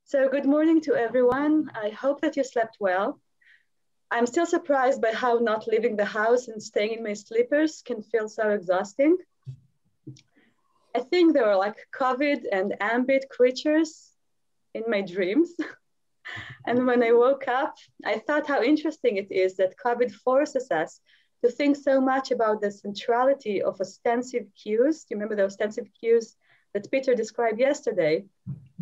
So good morning to everyone. I hope that you slept well. I'm still surprised by how not leaving the house and staying in my slippers can feel so exhausting. I think there were like COVID and AMBIT creatures in my dreams. And when I woke up, I thought how interesting it is that COVID forces us to think so much about the centrality of ostensive cues. Do you remember the ostensive cues that Peter described yesterday?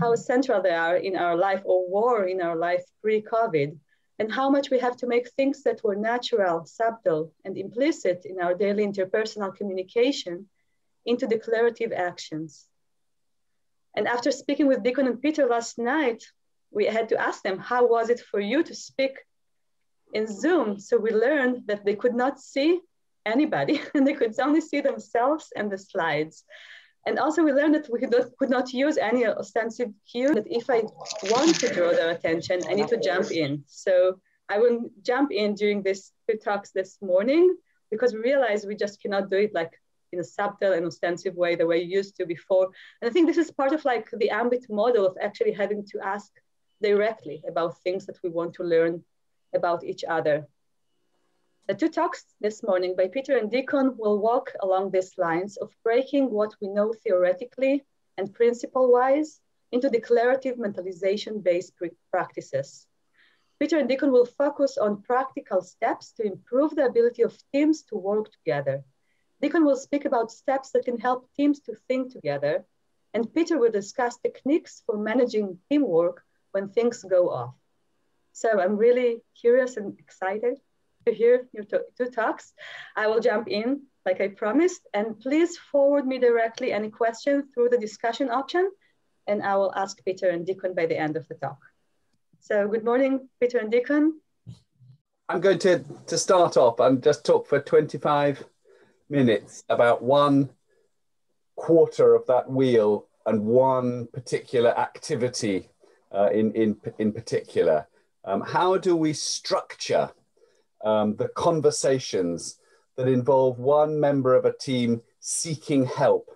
How central they are in our life, or were in our life pre-COVID, and how much we have to make things that were natural, subtle, and implicit in our daily interpersonal communication into declarative actions. And after speaking with Dikon and Peter last night, we had to ask them, how was it for you to speak in Zoom? So we learned that they could not see anybody, and they could only see themselves and the slides. And also we learned that we could not use any ostensive cue, that if I want to draw their attention, I need to jump in. So I will jump in during these two talks this morning, because we realized we just cannot do it like in a subtle and ostensive way, the way you used to before. And I think this is part of like the AMBIT model of actually having to ask directly about things that we want to learn about each other. The two talks this morning by Peter and Dikon will walk along these lines of breaking what we know theoretically and principle-wise into declarative mentalization-based practices. Peter and Dikon will focus on practical steps to improve the ability of teams to work together. Dikon will speak about steps that can help teams to think together, and Peter will discuss techniques for managing teamwork when things go off. So I'm really curious and excited to hear your two talks. I will jump in like I promised, and please forward me directly any questions through the discussion option, and I will ask Peter and Dikon by the end of the talk. So good morning, Peter and Dikon. I'm going to start off and just talk for 25 minutes about one quarter of that wheel and one particular activity in particular. How do we structure the conversations that involve one member of a team seeking help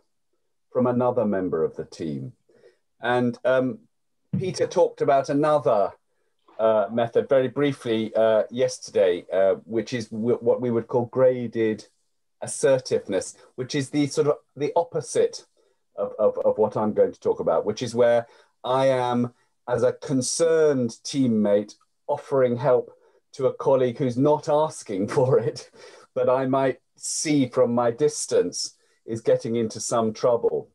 from another member of the team? And Peter talked about another method very briefly yesterday, which is what we would call graded assertiveness, which is the sort of the opposite of what I'm going to talk about, which is where I am, as a concerned teammate, offering help to a colleague who's not asking for it, but I might see from my distance is getting into some trouble.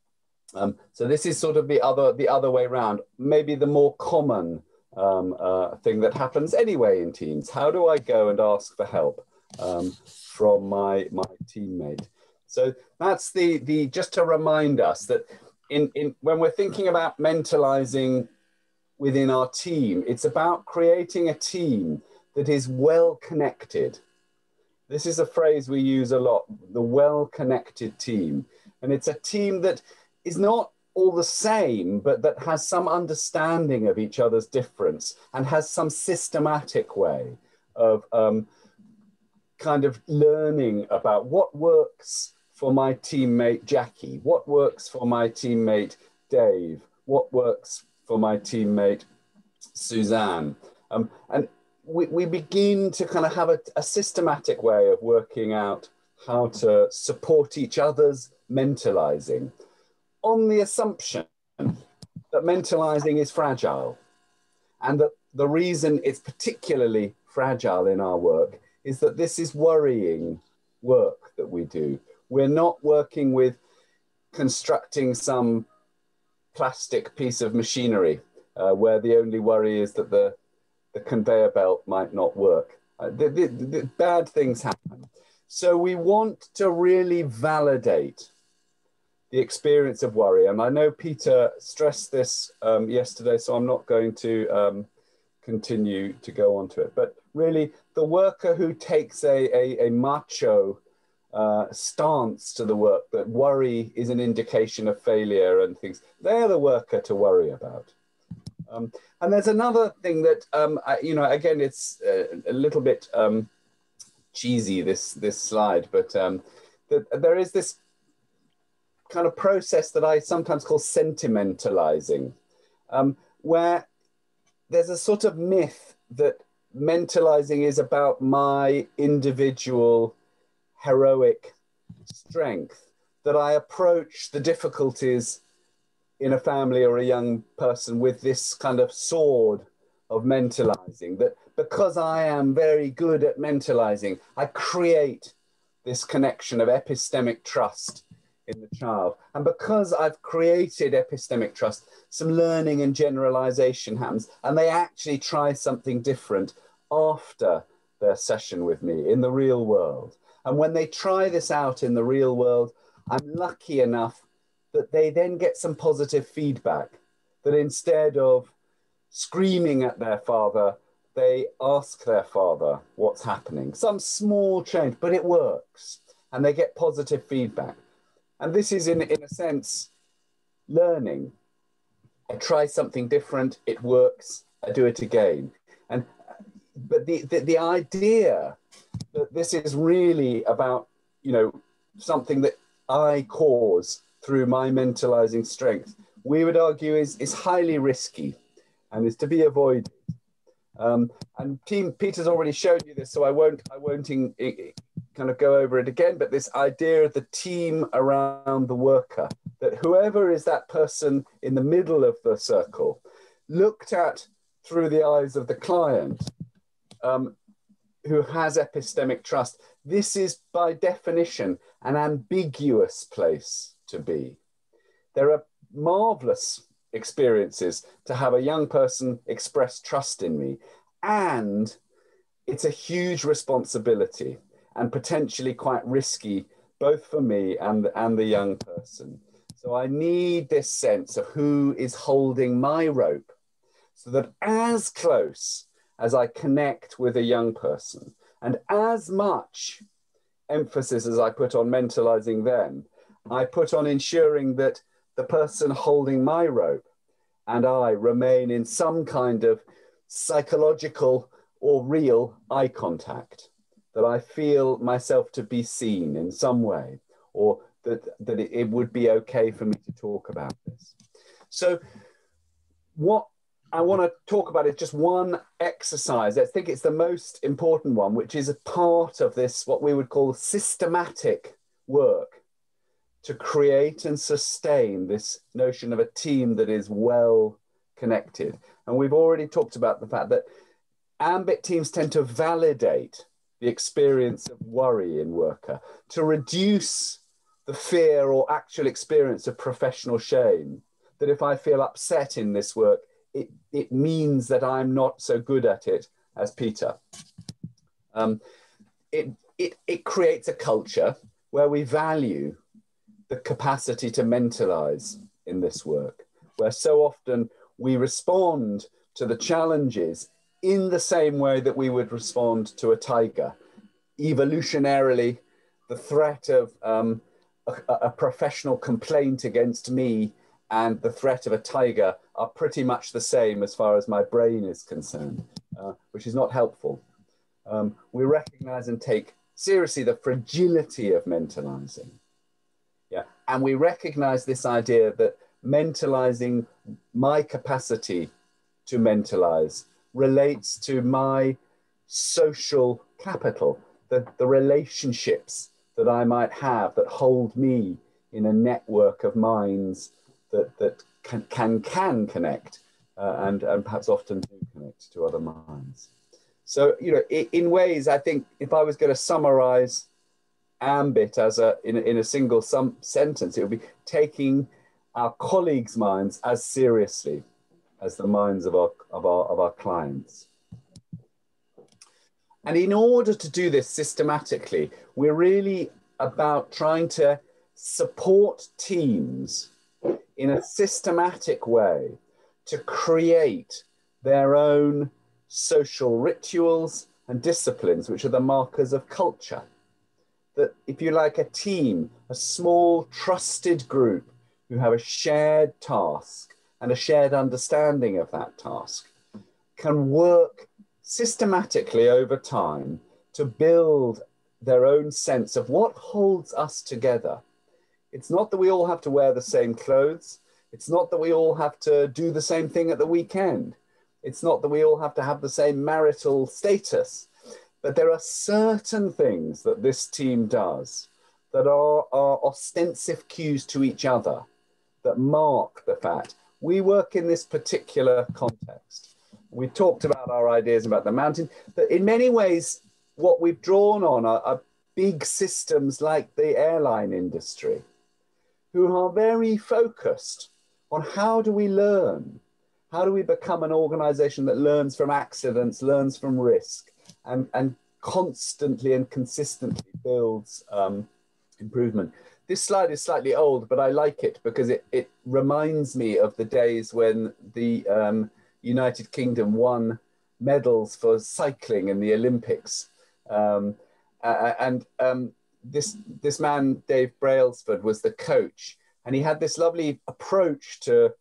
So this is sort of the other way around, maybe the more common thing that happens anyway in teams. How do I go and ask for help from my teammate? So that's the just to remind us that when we're thinking about mentalizing within our team, it's about creating a team that is well connected. This is a phrase we use a lot, the well-connected team. And it's a team that is not all the same, but that has some understanding of each other's difference and has some systematic way of kind of learning about what works for my teammate Jackie, what works for my teammate Dave, what works for my teammate Suzanne. And we begin to kind of have a systematic way of working out how to support each other's mentalizing, on the assumption that mentalizing is fragile, and that the reason it's particularly fragile in our work is that this is worrying work that we do. We're not working with constructing some plastic piece of machinery where the only worry is that the conveyor belt might not work. The bad things happen. So we want to really validate the experience of worry. And I know Peter stressed this yesterday, so I'm not going to continue to go on to it. But really, the worker who takes a macho stance to the work, that worry is an indication of failure and things, they're the worker to worry about. And there's another thing that, again, it's a little bit cheesy, this slide, but there is this kind of process that I sometimes call sentimentalizing, where there's a sort of myth that mentalizing is about my individual heroic strength, that I approach the difficulties in a family or a young person with this kind of sword of mentalizing, that because I am very good at mentalizing, I create this connection of epistemic trust in the child. And because I've created epistemic trust, some learning and generalization happens, and they actually try something different after their session with me in the real world. And when they try this out in the real world, I'm lucky enough that they then get some positive feedback, that instead of screaming at their father, they ask their father what's happening. Some small change, but it works. And they get positive feedback. And this is, in a sense, learning. I try something different, it works, I do it again. But the idea that this is really about, you know, something that I cause through my mentalizing strength, we would argue is highly risky and is to be avoided. And Peter's already showed you this, so I won't kind of go over it again, but this idea of the team around the worker, that whoever is that person in the middle of the circle, looked at through the eyes of the client, who has epistemic trust, this is by definition an ambiguous place to be. There are marvelous experiences to have a young person express trust in me, and it's a huge responsibility and potentially quite risky, both for me and the young person. So I need this sense of who is holding my rope, so that as close as I connect with a young person, and as much emphasis as I put on mentalizing them, I put on ensuring that the person holding my rope and I remain in some kind of psychological or real eye contact, that I feel myself to be seen in some way, or that it would be okay for me to talk about this. So what I want to talk about is just one exercise. I think it's the most important one, which is a part of this, what we would call systematic work to create and sustain this notion of a team that is well connected. And we've already talked about the fact that AMBIT teams tend to validate the experience of worry in worker, to reduce the fear or actual experience of professional shame, that if I feel upset in this work, it means that I'm not so good at it as Peter. It creates a culture where we value the capacity to mentalize in this work, where so often we respond to the challenges in the same way that we would respond to a tiger. Evolutionarily, the threat of a professional complaint against me and the threat of a tiger are pretty much the same as far as my brain is concerned, which is not helpful. We recognize and take seriously the fragility of mentalizing. Yeah, and we recognize this idea that mentalizing, my capacity to mentalize, relates to my social capital, the relationships that I might have that hold me in a network of minds that can connect and perhaps often do connect to other minds. So, you know, in ways, I think if I was going to summarize AMBIT as in a single sentence, it would be taking our colleagues' minds as seriously as the minds of our clients. And in order to do this systematically, we're really about trying to support teams in a systematic way to create their own social rituals and disciplines, which are the markers of culture. That, if you like, a team, a small trusted group who have a shared task and a shared understanding of that task, can work systematically over time to build their own sense of what holds us together. It's not that we all have to wear the same clothes. It's not that we all have to do the same thing at the weekend. It's not that we all have to have the same marital status, but there are certain things that this team does that are ostensive cues to each other that mark the fact we work in this particular context. We talked about our ideas about the mountain, but in many ways, what we've drawn on are big systems like the airline industry, who are very focused on how do we learn? How do we become an organization that learns from accidents, learns from risk, and constantly and consistently builds improvement? This slide is slightly old, but I like it because it reminds me of the days when the United Kingdom won medals for cycling in the Olympics. This man, Dave Brailsford, was the coach, and he had this lovely approach to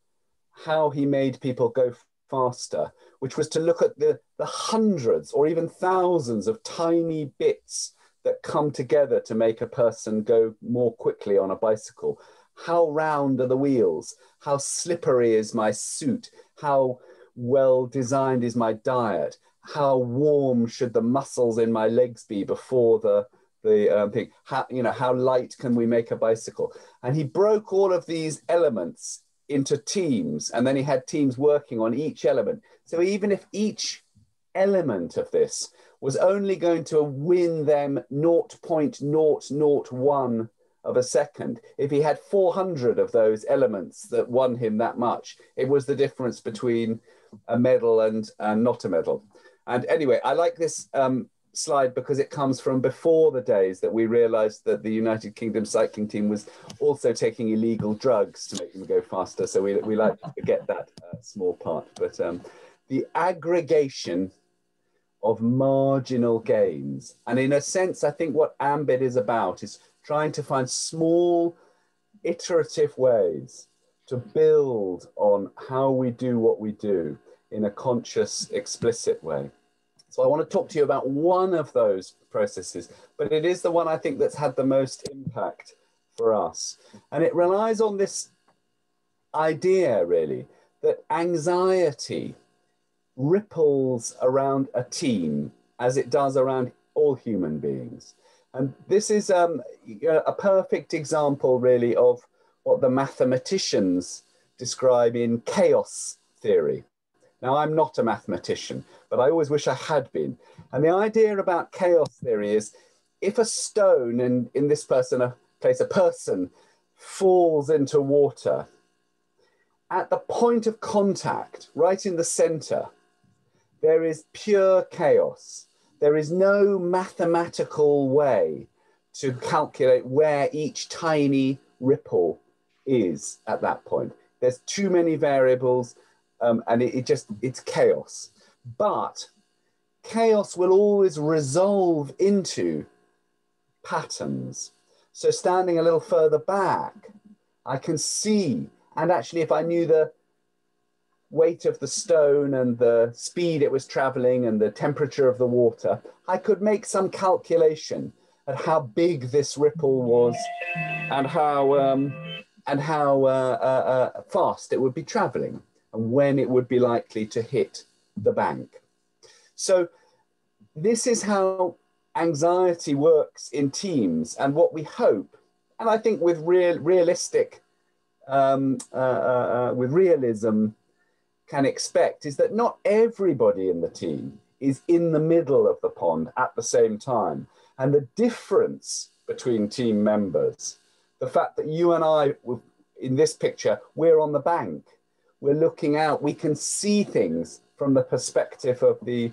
how he made people go faster, which was to look at the hundreds or even thousands of tiny bits that come together to make a person go more quickly on a bicycle. How round are the wheels? How slippery is my suit? How well designed is my diet? How warm should the muscles in my legs be before the thing? How light can we make a bicycle? And he broke all of these elements into teams, and then he had teams working on each element. So even if each element of this was only going to win them 0.001 of a second, if he had 400 of those elements that won him that much, it was the difference between a medal and not a medal. And anyway, I like this slide because it comes from before the days that we realized that the United Kingdom cycling team was also taking illegal drugs to make them go faster. So we like to forget that small part. But the aggregation of marginal gains. And in a sense, I think what AMBIT is about is trying to find small iterative ways to build on how we do what we do in a conscious, explicit way. So I want to talk to you about one of those processes, but it is the one I think that's had the most impact for us. And it relies on this idea, really, that anxiety ripples around a team as it does around all human beings. And this is a perfect example, really, of what the mathematicians describe in chaos theory. Now, I'm not a mathematician, but I always wish I had been. And the idea about chaos theory is if a stone, and in this case, a person, falls into water, at the point of contact, right in the center, there is pure chaos. There is no mathematical way to calculate where each tiny ripple is at that point. There's too many variables, and it's chaos. But chaos will always resolve into patterns. So standing a little further back, I can see, and actually if I knew the weight of the stone and the speed it was traveling and the temperature of the water, I could make some calculation at how big this ripple was and how fast it would be traveling and when it would be likely to hit the bank. So this is how anxiety works in teams, and what we hope, and I think with realism can expect, is that not everybody in the team is in the middle of the pond at the same time. And the difference between team members, the fact that you and I, in this picture, we're on the bank, we're looking out, we can see things from the perspective of the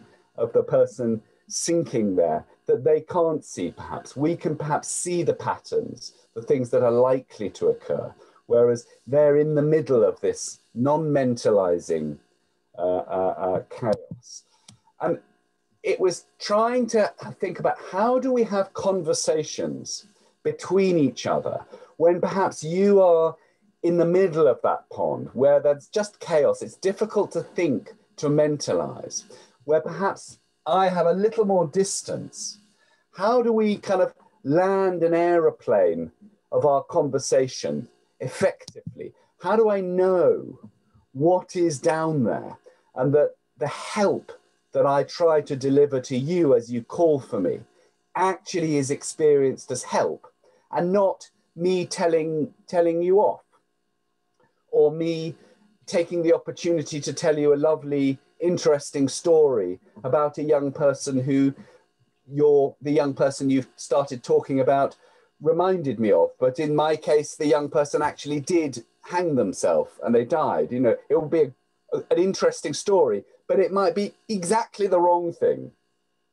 person sinking there that they can't see perhaps. We can perhaps see the patterns, the things that are likely to occur, whereas they're in the middle of this non-mentalizing chaos. And it was trying to think about how do we have conversations between each other when perhaps you are in the middle of that pond where there's just chaos. It's difficult to think, to mentalize, where perhaps I have a little more distance. How do we kind of land an aeroplane of our conversation effectively? How do I know what is down there? And that the help that I try to deliver to you as you call for me actually is experienced as help, and not me telling you off, or me taking the opportunity to tell you a lovely, interesting story about a young person who the young person you've started talking about reminded me of. But in my case, the young person actually did hang themselves and they died. You know, it will be an interesting story, but it might be exactly the wrong thing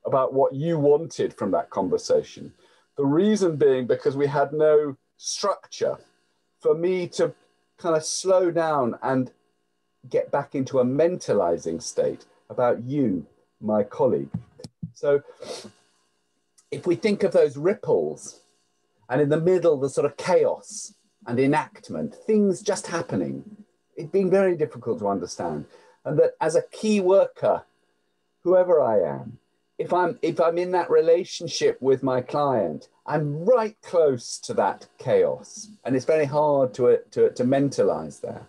about what you wanted from that conversation. The reason being because we had no structure for me to kind of slow down and get back into a mentalizing state about you, my colleague. So if we think of those ripples, and in the middle, the sort of chaos and enactment, things just happening, it's been very difficult to understand. And that as a key worker, whoever I am, if I'm in that relationship with my client, I'm right close to that chaos. And it's very hard to mentalize there.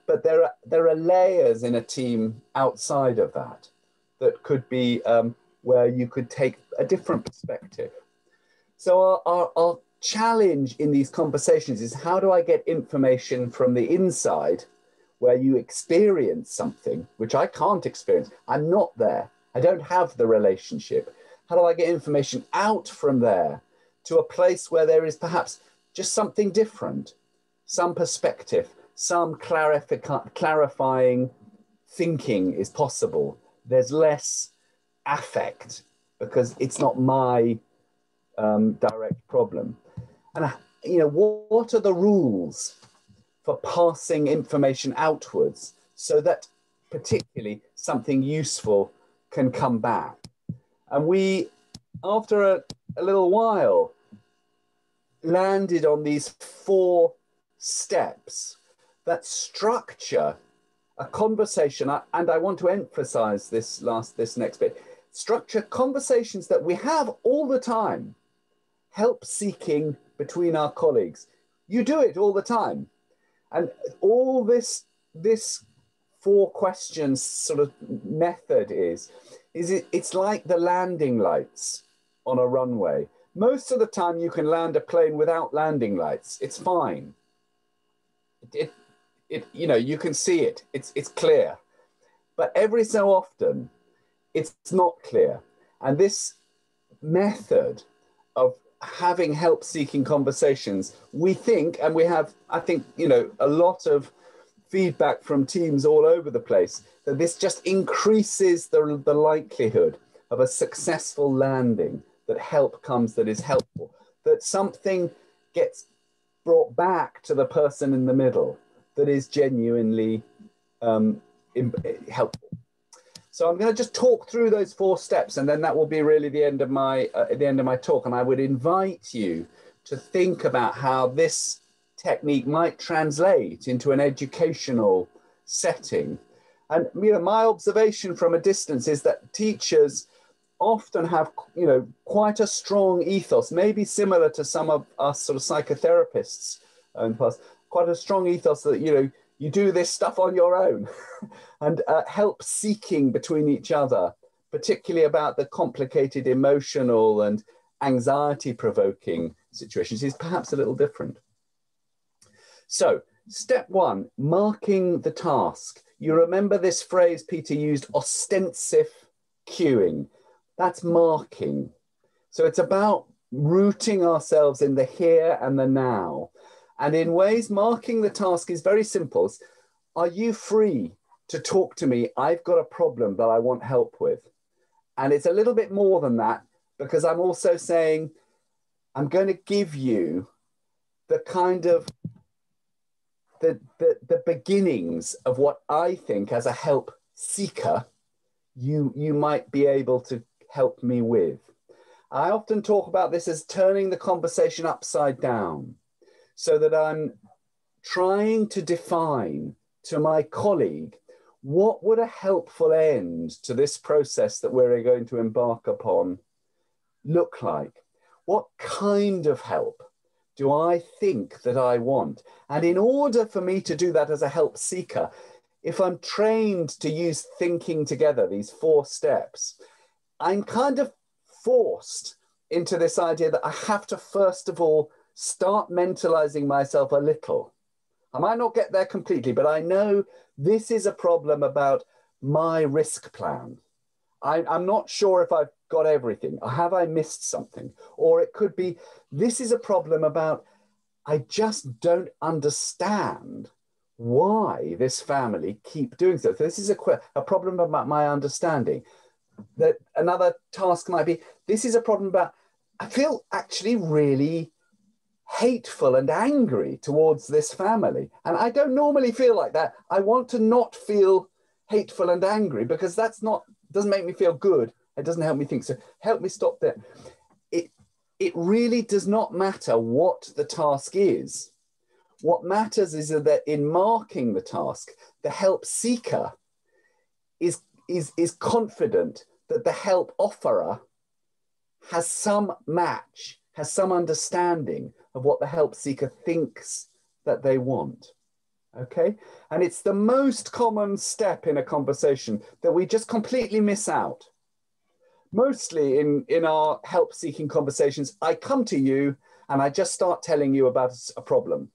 But there are layers in a team outside of that could be where you could take a different perspective. So our challenge in these conversations is, how do I get information from the inside where you experience something which I can't experience? I'm not there. I don't have the relationship. How do I get information out from there to a place where there is perhaps just something different, some perspective, some clarifying thinking is possible. There's less affect because it's not my direct problem. And you know, what are the rules for passing information outwards so that particularly something useful can come back? And we, after a little while, landed on these 4 steps that structure a conversation, and I want to emphasize this next bit, structure conversations that we have all the time, help seeking between our colleagues. You do it all the time. And all this 4 questions sort of method it's like the landing lights on a runway. Most of the time you can land a plane without landing lights. It's fine. You know, you can see it. It's clear. But every so often, it's not clear. And this method of having help-seeking conversations, we think, and we have, I think, you know, a lot of feedback from teams all over the place, that this just increases the likelihood of a successful landing, that help comes that is helpful, that something gets brought back to the person in the middle that is genuinely helpful. So I'm going to just talk through those 4 steps, and then that will be really the end of my talk. And I would invite you to think about how this technique might translate into an educational setting. And you know, my observation from a distance is that teachers often have, you know, quite a strong ethos, maybe similar to some of us sort of psychotherapists in the past, quite a strong ethos that, you know, you do this stuff on your own and help seeking between each other, particularly about the complicated emotional and anxiety provoking situations, is perhaps a little different. So step 1, marking the task. You remember this phrase Peter used, ostensive cueing. That's marking. So it's about rooting ourselves in the here and the now. And in ways, marking the task is very simple. Are you free to talk to me? I've got a problem that I want help with. And it's a little bit more than that, because I'm also saying, I'm going to give you the kind of the beginnings of what I think as a help seeker, you might be able to help me with. I often talk about this as turning the conversation upside down, so that I'm trying to define to my colleague, what would a helpful end to this process that we're going to embark upon look like? What kind of help do I think that I want? And in order for me to do that as a help seeker, if I'm trained to use thinking together, these 4 steps, I'm kind of forced into this idea that I have to, first of all, start mentalizing myself a little. I might not get there completely, but I know this is a problem about my risk plan. I'm not sure if I've got everything. Have I missed something? Or it could be, this is a problem about, I just don't understand why this family keep doing so. So this is a problem about my understanding. That another task might be, this is a problem about, I feel actually really hateful and angry towards this family. And I don't normally feel like that. I want to not feel hateful and angry, because doesn't make me feel good. It doesn't help me think. So help me stop there. It really does not matter what the task is. What matters is that in marking the task, the help seeker is confident that the help offerer has some match, has some understanding of what the help seeker thinks that they want. Okay? And it's the most common step in a conversation that we just completely miss out. Mostly in our help-seeking conversations, I come to you and I just start telling you about a problem.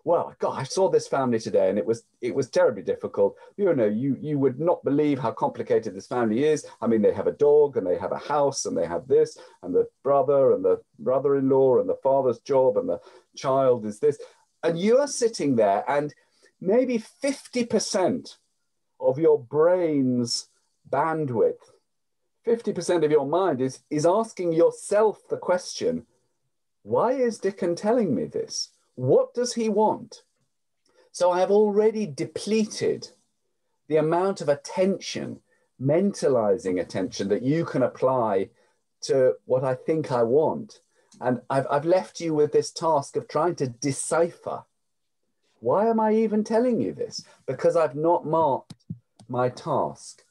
Well, God, I saw this family today and it was terribly difficult. You know, you would not believe how complicated this family is. I mean, they have a dog and they have a house and they have this, and the brother and the brother-in-law and the father's job and the child is this. And you are sitting there and maybe 50% of your brain's bandwidth, 50% of your mind is asking yourself the question, why is Dickon telling me this? What does he want? So I have already depleted the amount of attention, mentalizing attention, that you can apply to what I think I want. And I've left you with this task of trying to decipher, why am I even telling you this? Because I've not marked my task.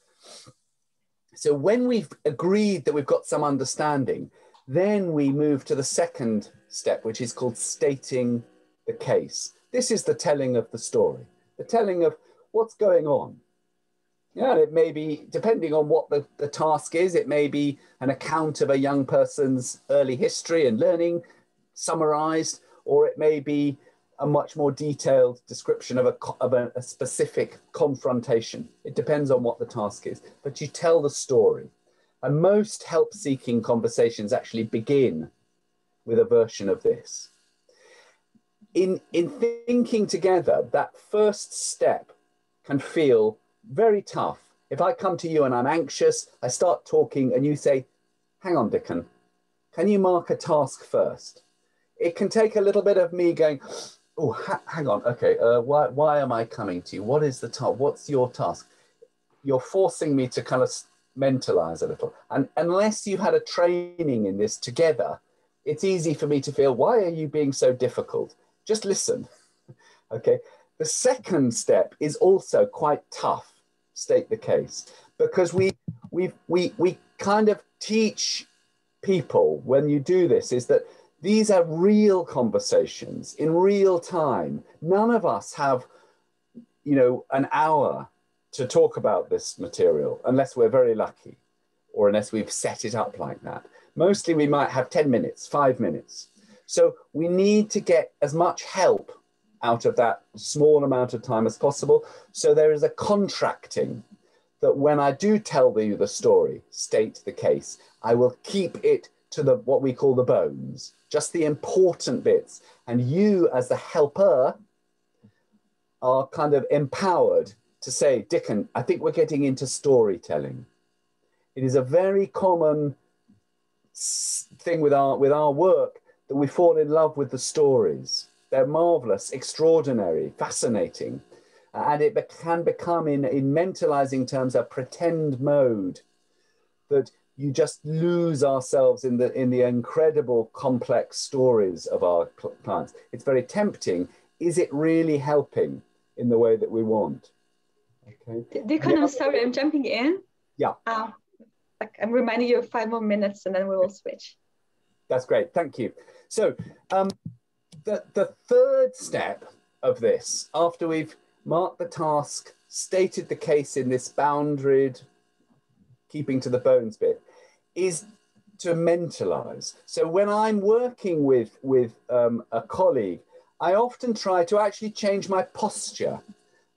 So when we've agreed that we've got some understanding, then we move to the second step, which is called stating the case. This is the telling of the story, the telling of what's going on. Yeah, it may be, depending on what the task is, it may be an account of a young person's early history and learning summarized, or it may be a much more detailed description of a specific confrontation. It depends on what the task is, but you tell the story. And most help-seeking conversations actually begin with a version of this. In thinking together, that first step can feel very tough. If I come to you and I'm anxious, I start talking and you say, hang on, Dickon, can you mark a task first? It can take a little bit of me going, oh, hang on, okay, why am I coming to you? What is the task? What's your task? You're forcing me to kind of mentalize a little. And unless you had a training in this together, it's easy for me to feel, why are you being so difficult? Just listen, okay? The second step is also quite tough, state the case, because we kind of teach people when you do this is that these are real conversations in real time. None of us have, you know, an hour to talk about this material unless we're very lucky or unless we've set it up like that. Mostly we might have 10 minutes, 5 minutes. So we need to get as much help out of that small amount of time as possible. So there is a contracting that when I do tell you the story, state the case, I will keep it to what we call the bones, just the important bits. And you as the helper are kind of empowered to say, Dickon, I think we're getting into storytelling. It is a very common thing with our work that we fall in love with the stories. They're marvelous, extraordinary, fascinating. And it can become, in mentalizing terms, a pretend mode that you just lose ourselves in the incredible complex stories of our clients. It's very tempting. Is it really helping in the way that we want? Okay. Deacon, I'm sorry, I'm jumping in. Yeah. I'm reminding you of 5 more minutes and then we will switch. That's great. Thank you. So the third step of this, after we've marked the task, stated the case in this boundaried, keeping to the bones bit, is to mentalize. So when I'm working with a colleague, I often try to actually change my posture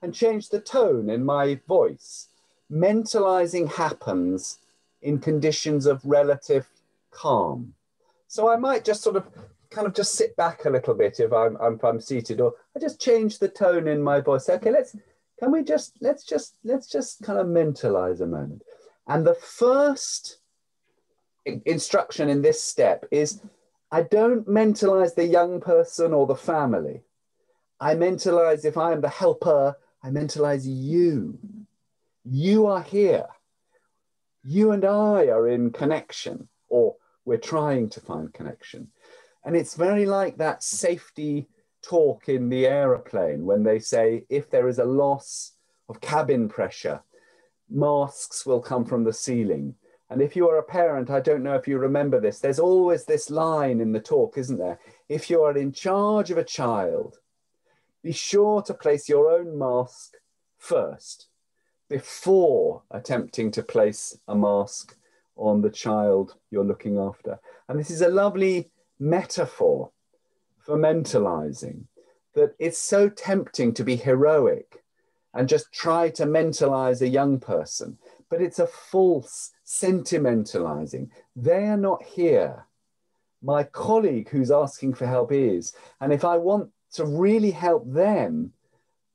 and change the tone in my voice. Mentalizing happens in conditions of relative calm. So I might just sort of kind of just sit back a little bit if I'm seated, or I just change the tone in my voice. Okay, let's just kind of mentalize a moment. And the first instruction in this step is, I don't mentalize the young person or the family. I mentalize, if I am the helper, I mentalize you. You are here. You and I are in connection, or we're trying to find connection. And it's very like that safety talk in the aeroplane when they say, if there is a loss of cabin pressure, masks will come from the ceiling. And if you are a parent, I don't know if you remember this, there's always this line in the talk, isn't there? If you are in charge of a child, be sure to place your own mask first before attempting to place a mask on the child you're looking after. And this is a lovely metaphor for mentalizing, that it's so tempting to be heroic and just try to mentalize a young person, but it's a false sentimentalizing. They are not here. My colleague who's asking for help is, and if I want to really help them,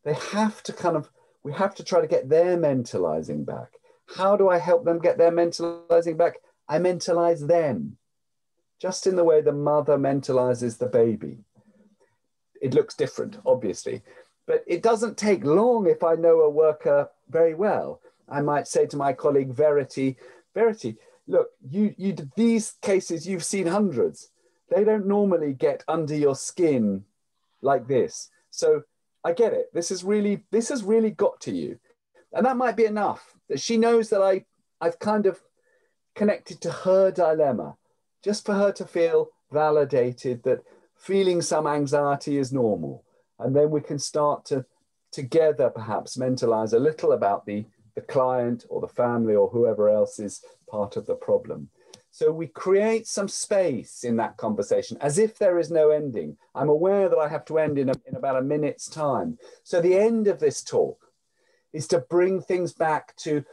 they have to we have to try to get their mentalizing back. How do I help them get their mentalizing back? I mentalize them, just in the way the mother mentalizes the baby. It looks different, obviously, but it doesn't take long if I know a worker very well. I might say to my colleague, Verity, look, these cases, you've seen hundreds. They don't normally get under your skin like this. So I get it. This has really got to you. And that might be enough, that she knows that I've kind of connected to her dilemma, just for her to feel validated, that feeling some anxiety is normal. And then we can start to together perhaps mentalize a little about the client or the family or whoever else is part of the problem. So we create some space in that conversation as if there is no ending. I'm aware that I have to end in about a minute's time. So the end of this talk is to bring things back to,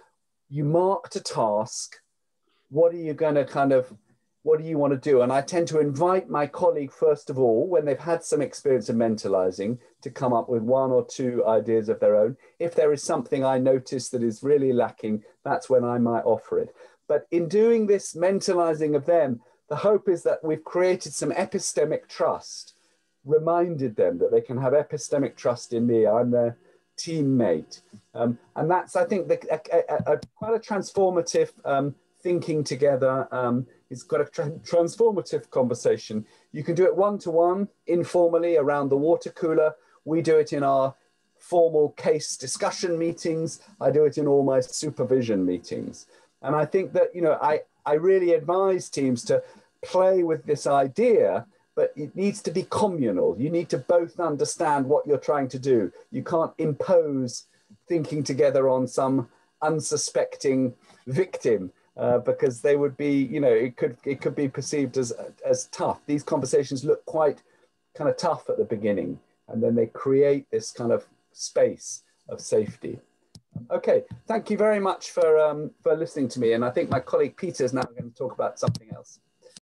you marked a task. What are you going to what do you want to do? And I tend to invite my colleague, first of all, when they've had some experience of mentalizing, to come up with one or two ideas of their own. If there is something I notice that is really lacking, that's when I might offer it. But in doing this mentalizing of them, the hope is that we've created some epistemic trust, reminded them that they can have epistemic trust in me. I'm their teammate. And that's, I think, quite a transformative thinking together. It's got a transformative conversation. You can do it one-to-one, informally, around the water cooler. We do it in our formal case discussion meetings. I do it in all my supervision meetings. And I think that, I really advise teams to play with this idea, but it needs to be communal. You need to both understand what you're trying to do. You can't impose thinking together on some unsuspecting victim. Because they would be, it could be perceived as tough. These conversations look quite kind of tough at the beginning, and then they create this kind of space of safety. Okay, thank you very much for listening to me. And I think my colleague Peter is now going to talk about something else.